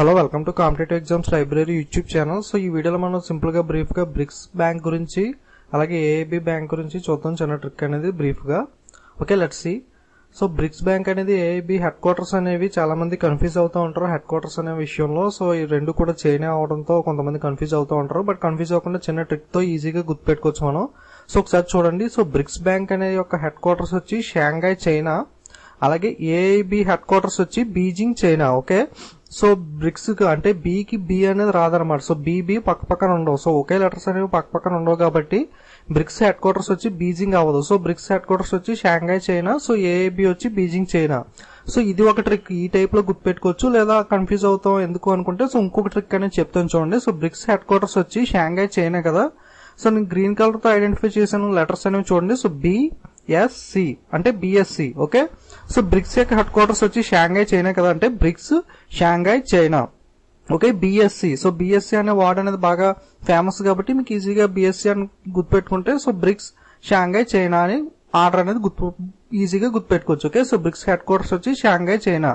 Hello welcome to competitive exams library YouTube channel. So ఈ వీడియోలో మనం సింపుల్ గా బ్రీఫ్ గా బ్రిక్స్ బ్యాంక్ గురించి అలాగే ఏఐబి బ్యాంక్ గురించి చూద్దాం. చిన్న ట్రిక్ అనేది బ్రీఫ్ గా. Okay, let's see. So BRICS bank అనేది ఏఐబి హెడ్ క్వార్టర్స్ అనేవి చాలా మంది కన్ఫ్యూజ్ అవుతూ ఉంటారు హెడ్ క్వార్టర్స్ అనే విషయంలో. సో ఈ రెండు కూడా చైనా అవడంతో కొంతమంది కన్ఫ్యూజ్ అవుతూ ఉంటారు. బట్ కన్ఫ్యూజ్ అవ్వకుండా చిన్న ట్రిక్ తో ఈజీగా గుర్తుపెట్టుకోవచ్చు మనం. సో ఒకసారి చూడండి. సో బ్రిక్స్ బ్యాంక్ అనే యొక్క హెడ్ క్వార్టర్స్ వచ్చి షాంఘై చైనా, అలాగే ఏఐబి హెడ్ క్వార్టర్స్ వచ్చి Beijing China. Okay, so BRICS అంటే బి కి అనేది రాదనమాట. సో బి పక్క పక్కన ఉండవు. సో ఒకే లెటర్స్ అనేవి పక్క పక్కన ఉండవు కాబట్టి బ్రిక్స్ హెడ్ క్వార్టర్స్ వచ్చి బీజింగ్ అవ్వదు. సో బ్రిక్స్ హెడ్ క్వార్టర్స్ వచ్చి షాంఘై చైనా, సో ఏఐబి వచ్చి బీజింగ్ చైనా. సో ఇది ఒక ట్రిక్. ఈ టైప్ లో గుర్తుపెట్టుకోవచ్చు. లేదా కన్ఫ్యూజ్ అవుతాం ఎందుకు అనుకుంటే సో ఇంకొక ట్రిక్ అనేది చెప్తాను చూడండి. సో బ్రిక్స్ హెడ్ క్వార్టర్స్ వచ్చి షాంఘై చైనా కదా. సో నేను గ్రీన్ కలర్ తో ఐడెంటిఫై చేశాను లెటర్స్ అనేవి చూడండి. సో బిఎస్సి అంటే బిఎస్సి. ఓకే, సో బ్రిక్స్ యొక్క హెడ్ క్వార్టర్స్ వచ్చి షాంఘై చైనా కదా, అంటే BRICS Shanghai China. Okay, BSC. So BSC అనే వర్డ్ అనేది బాగా ఫేమస్ కాబట్టి మీకు ఈజీగా బిఎస్సి అని గుర్తుపెట్టుకుంటే సో బ్రిక్స్ షాంఘై చైనా అని ఆర్డర్ అనేది ఈజీగా గుర్తుపెట్టుకోవచ్చు. Okay, so BRICS headquarters వచ్చి Shanghai China,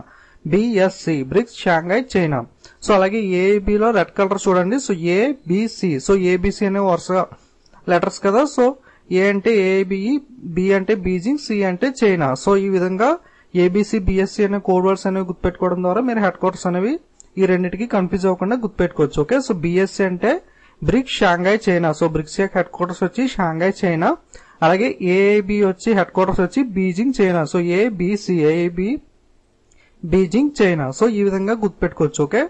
BSC BRICS Shanghai China. So అలాగే ఏబిలో రెడ్ కలర్ చూడండి. So ABC. సో ఏబిసి అనే వరుస లెటర్స్ కదా. సో ఏ అంటే ఏబిఈ, బి అంటే బీజింగ్, సి అంటే చైనా. సో ఈ విధంగా ఏబిసి బిఎస్సి అనే కోడ్ వర్డ్స్ అనేవి గుర్తుపెట్టుకోవడం ద్వారా మీరు హెడ్ క్వార్టర్స్ అనేవి ఈ రెండింటికి కన్ఫ్యూజ్ అవ్వకుండా గుర్తుపెట్టుకోవచ్చు. ఓకే, సో బిఎస్సి అంటే BRICS Shanghai China. So BRICS యొక్క హెడ్ క్వార్టర్స్ వచ్చి షాంఘై చైనా, అలాగే ఏఐబి వచ్చి హెడ్ క్వార్టర్స్ వచ్చి Beijing China. So ABC AIB Beijing China. So ఈ విధంగా గుర్తుపెట్టుకోవచ్చు. ఓకే,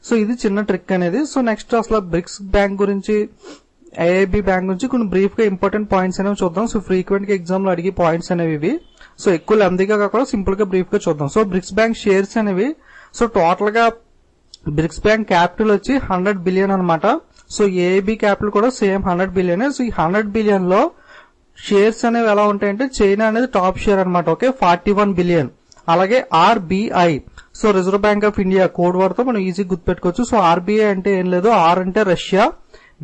సో ఇది చిన్న ట్రిక్ అనేది. సో నెక్స్ట్ అసలు బ్రిక్స్ బ్యాంక్ గురించి ఏఐబి బ్యాంక్ గురించి కొన్ని బ్రీఫ్ గా ఇంపార్టెంట్ పాయింట్స్ అనేవి చూద్దాం. సో ఫ్రీక్వెంట్ గా ఎగ్జామ్ లో అడిగే పాయింట్స్ అనేవి ఇవి. సో ఎక్కువ లెంతీగా కాకుండా సింపుల్ గా బ్రీఫ్ గా చూద్దాం. సో బ్రిక్స్ బ్యాంక్ షేర్స్ అనేవి సో టోటల్ గా బ్రిక్స్ బ్యాంక్ క్యాపిటల్ వచ్చి 100 బిలియన్ అనమాట. సో ఏఐబి క్యాపిటల్ కూడా సేమ్ 100 బిలియన్. సో ఈ 100 బిలియన్ లో షేర్స్ అనేవి ఎలా ఉంటాయంటే చైనా అనేది టాప్ షేర్ అనమాట. Okay, 41 billion. అలాగే RBI so Reserve Bank of India code word తో మనం ఈజీ గుర్తుపెట్టుకోవచ్చు. సో ఆర్బిఐ అంటే ఏం లేదు, ఆర్ అంటే రష్యా,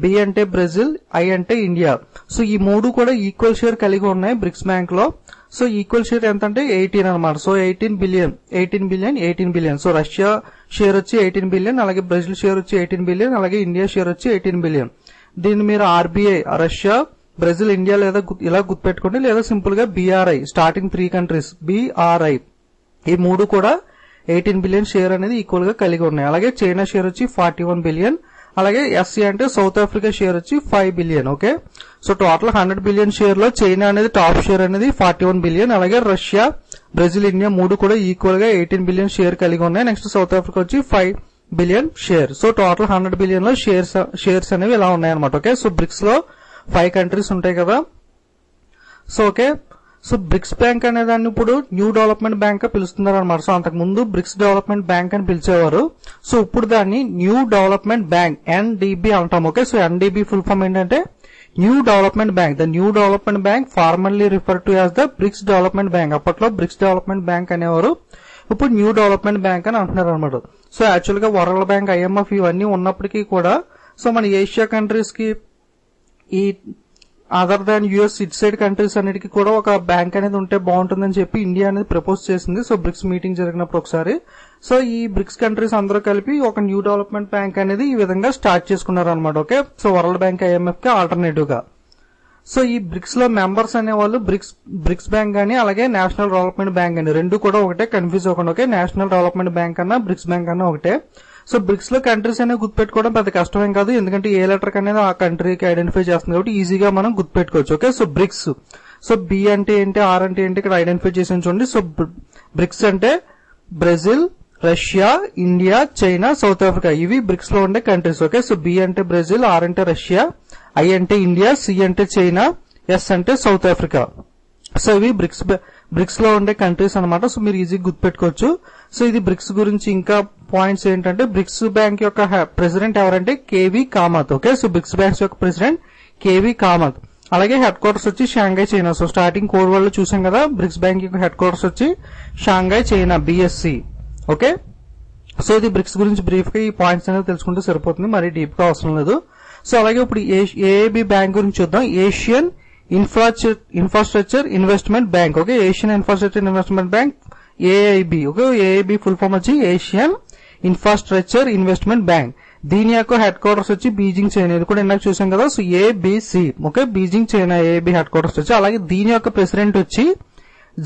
బి అంటే బ్రెజిల్, ఐ అంటే ఇండియా. సో ఈ మూడు కూడా ఈక్వల్ షేర్ కలిగి ఉన్నాయి బ్రిక్స్ బ్యాంక్ లో. సో ఈక్వల్ షేర్ ఎంత అంటే 18 అనమాట. So 18 billion. So Russia share వచ్చి 18 బిలియన్, అలాగే బ్రెజిల్ షేర్ వచ్చి 18 బిలియన్, అలాగే ఇండియా షేర్ వచ్చి 18 బిలియన్. దీన్ని మీరు ఆర్బీఐ రష్యా, బ్రెజిల్, ఇండియా లేదా ఇలా గుర్తుపెట్టుకోండి. లేదా సింపుల్ గా బిఆర్ఐ స్టార్టింగ్ 3 కంట్రీస్ బిఆర్ఐ. ఈ మూడు కూడా 18 బిలియన్ షేర్ అనేది ఈక్వల్ గా కలిగి ఉన్నాయి. అలాగే చైనా షేర్ వచ్చి 41 బిలియన్, అలాగే ఎస్సీ అంటే సౌత్ ఆఫ్రికా షేర్ వచ్చి 5 billion. Okay, so total 100 billion share లో చైనా అనేది టాప్ షేర్ అనేది 41 బిలియన్, అలాగే రష్యా, బ్రెజిల్, ఇండియా మూడు కూడా ఈక్వల్ గా 18 బిలియన్ షేర్ కలిగి ఉన్నాయి. నెక్స్ట్ సౌత్ ఆఫ్రికా వచ్చి 5 billion share. So total 100 billion లో షేర్స్ అనేవి ఇలా ఉన్నాయన్నమాట. ఓకే, సో బ్రిక్స్ లో 5 కంట్రీస్ ఉంటాయి కదా. So okay, so BRICS bank అనే దాన్ని ఇప్పుడు న్యూ డెవలప్మెంట్ బ్యాంక్ గా పిలుస్తున్నారు అనమాట. సో అంతకు ముందు బ్రిక్స్ డెవలప్మెంట్ బ్యాంక్ అని పిలిచేవారు. సో ఇప్పుడు దాన్ని న్యూ డెవలప్మెంట్ బ్యాంక్ ఎన్డిబి అంటాం. Okay, so NDB full form ఏంటంటే new development bank. The new development bank formally refer to as the BRICS development bank. అప్పట్లో బ్రిక్స్ డెవలప్మెంట్ బ్యాంక్ అనేవారు, ఇప్పుడు new development bank అని అంటున్నారు అనమాట. సో యాక్చువల్ గా world bank, IMF ఇవన్నీ ఉన్నప్పటికీ కూడా సో మన ఏషియా కంట్రీస్ కి ఈ other than US it side countries అన్నిటికీ కూడా ఒక బ్యాంక్ అనేది ఉంటే బాగుంటుందని చెప్పి ఇండియా అనేది ప్రపోజ్ చేసింది. సో బ్రిక్స్ మీటింగ్ జరిగినప్పుడు ఒకసారి సో ఈ బ్రిక్స్ కంట్రీస్ అందరూ కలిపి ఒక న్యూ డెవలప్మెంట్ బ్యాంక్ అనేది ఈ విధంగా స్టార్ట్ చేసుకున్నారు అనమాట. Okay, so world bank, IMF కి ఆల్టర్నేటివ్ గా. సో ఈ బ్రిక్స్ లో మెంబర్స్ అనేవాళ్ళు బ్రిక్స్ బ్యాంక్ గానీ అలాగే నేషనల్ డెవలప్మెంట్ బ్యాంక్ అని రెండు కూడా ఒకటే, కన్ఫ్యూజ్ అవ్వకుండా. ఓకే, నేషనల్ డెవలప్మెంట్ బ్యాంక్ అన్నా బ్రిక్స్ బ్యాంక్ అన్నా ఒకటే. సో బ్రిక్స్ లో కంట్రీస్ అనేవి గుర్తుపెట్టుకోవడం పెద్ద కష్టమేం కాదు, ఎందుకంటే ఏ లెటర్ అనేది ఆ కంట్రీకి ఐడెంటిఫై చేస్తుంది కాబట్టి ఈజీగా మనం గుర్తుపెట్టుకోవచ్చు. Okay, so BRICS. So B అంటే ఏంటి, ఆర్ అంటే ఏంటి ఇక్కడ ఐడెంటిఫై చేసి చూడండి. సో బ్రిక్స్ అంటే Brazil, Russia, India, China, South Africa ఇవి బ్రిక్స్ లో ఉండే కంట్రీస్. ఓకే, సో బి అంటే బ్రెజిల్, ఆర్ అంటే రష్యా, ఐ అంటే ఇండియా, సి అంటే చైనా, ఎస్ అంటే సౌత్ ఆఫ్రికా. సో ఇవి బ్రిక్స్ లో ఉండే కంట్రీస్ అనమాట. సో మీరు ఈజీగా గుర్తుపెట్టుకోవచ్చు. సో ఇది బ్రిక్స్ గురించి ఇంకా పాయింట్స్ ఏంటంటే బ్రిక్స్ బ్యాంక్ యొక్క ప్రెసిడెంట్ ఎవరంటే KV Kamath. Okay, so BRICS bank యొక్క ప్రెసిడెంట్ కేవీ కామత్. అలాగే హెడ్ క్వార్టర్స్ వచ్చి Shanghai China. So starting code వల్ల చూసాం కదా, బ్రిక్స్ బ్యాంక్ యొక్క హెడ్ క్వార్టర్స్ వచ్చి Shanghai China, BSc. Okay, so ఇది బ్రిక్స్ గురించి బ్రీఫ్ గా ఈ పాయింట్స్ అనేది తెలుసుకుంటే సరిపోతుంది, మరి డీప్ గా అవసరం లేదు. సో అలాగే ఇప్పుడు ఏఐబి బ్యాంక్ గురించి చూద్దాం. Asian infrastructure investment bank. Okay, Asian infrastructure investment bank AIB. Okay, AIB full form వచ్చి ఏషియన్ ఇన్ఫ్రాస్ట్రక్చర్ ఇన్వెస్ట్మెంట్ బ్యాంక్. దీని యొక్క హెడ్ క్వార్టర్స్ వచ్చి బీజింగ్ చైనా. ఇది కూడా ఇందాక చూసాం కదా. So ABC, okay, Beijing China AB headquarters వచ్చి. అలాగే దీని యొక్క ప్రెసిడెంట్ వచ్చి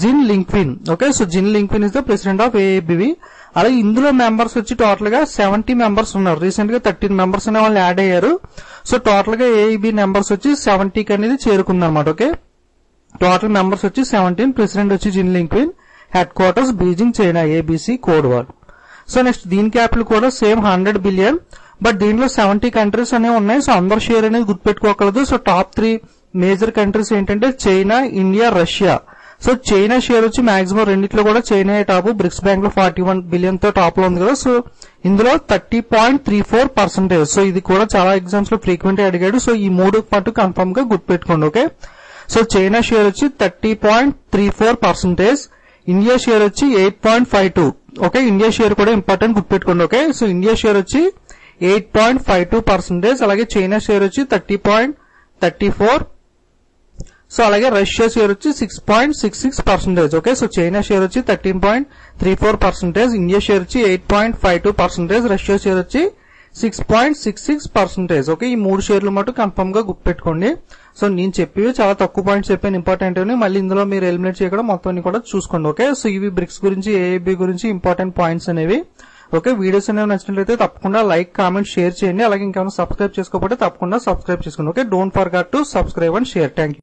Jin Liqun. Okay, so Jin Liqun is the president of ABV. అలాగే ఇందులో మెంబర్స్ వచ్చి టోటల్ గా 70 మెంబర్స్ ఉన్నారు. రీసెంట్ గా 13 మెంబర్స్ అనే వాళ్ళు యాడ్ అయ్యారు. సో టోటల్ గా ఏబి మెంబర్స్ వచ్చి 70 అనేది చేరుకుంది అనమాట. ఓకే, టోటల్ మెంబర్స్ వచ్చి 17. ప్రెసిడెంట్ వచ్చి Jin Liqun, headquarters Beijing China ABC code word. So next దీని క్యాపిటల్ కూడా సేమ్ 100 బిలియన్. బట్ దీంట్లో 70 కంట్రీస్ అనేవి ఉన్నాయి. సో అందరు షేర్ అనేది గుర్తుపెట్టుకోగలదు. సో టాప్ 3 మేజర్ కంట్రీస్ ఏంటంటే China, India, Russia. So China share వచ్చి మాక్సిమం రెండిట్లో కూడా చైనా టాప్. బ్రిక్స్ బ్యాంక్ లో 41 బిలియన్ తో టాప్ లో ఉంది కదా. సో ఇందులో 30.34%. సో ఇది కూడా చాలా ఎగ్జామ్స్ లో ఫ్రీక్వెంట్ గా అడిగాడు. సో ఈ 3 పాటు కన్ఫర్మ్ గా గుర్తుపెట్టుకోండి. ఓకే, సో చైనా షేర్ వచ్చి 30.34%, ఇండియా షేర్ వచ్చి 8.52. ఓకే, ఇండియా షేర్ కూడా ఇంపార్టెంట్ గుర్తుపెట్టుకోండి. ఓకే, సో ఇండియా షేర్ వచ్చి 8.52%, అలాగే చైనా షేర్ వచ్చి 30.34. సో అలాగే రష్యా షేర్ వచ్చి 6.66%. ఓకే, సో చైనా షేర్ వచ్చి 13.34%, ఇండియా షేర్ వచ్చి 8.52%, రష్యా షేర్ వచ్చి 6.66%. ఓకే, ఈ 3 షేర్లు మటు కన్ఫర్మ్ గా గుర్తుపెట్టుకోండి. సో నేను చెప్పేవి చాలా తక్కువ పాయింట్స్ చెప్పాను, ఇంపార్టెంట్ అని. మళ్ళీ ఇందులో మీరు ఎలిమినేట్ చేయడం మొత్తం కూడా చూసుకోండి. ఓకే, సో ఇవి బ్రిక్స్ గురించి ఏఐబి గురించి ఇంపార్టెంట్ పాయింట్స్ అనేవి. ఓకే, వీడియోస్ అనేవి నచ్చినట్లయితే తప్పకుండా లైక్, కామెంట్, షేర్ చేయండి. అలాగే ఇంకేమైనా సబ్స్క్రైబ్ చేసుకోకపోతే తప్పకుండా సబ్స్క్రైబ్ చేసుకోండి. Okay, don't forget to subscribe and share. Thank you.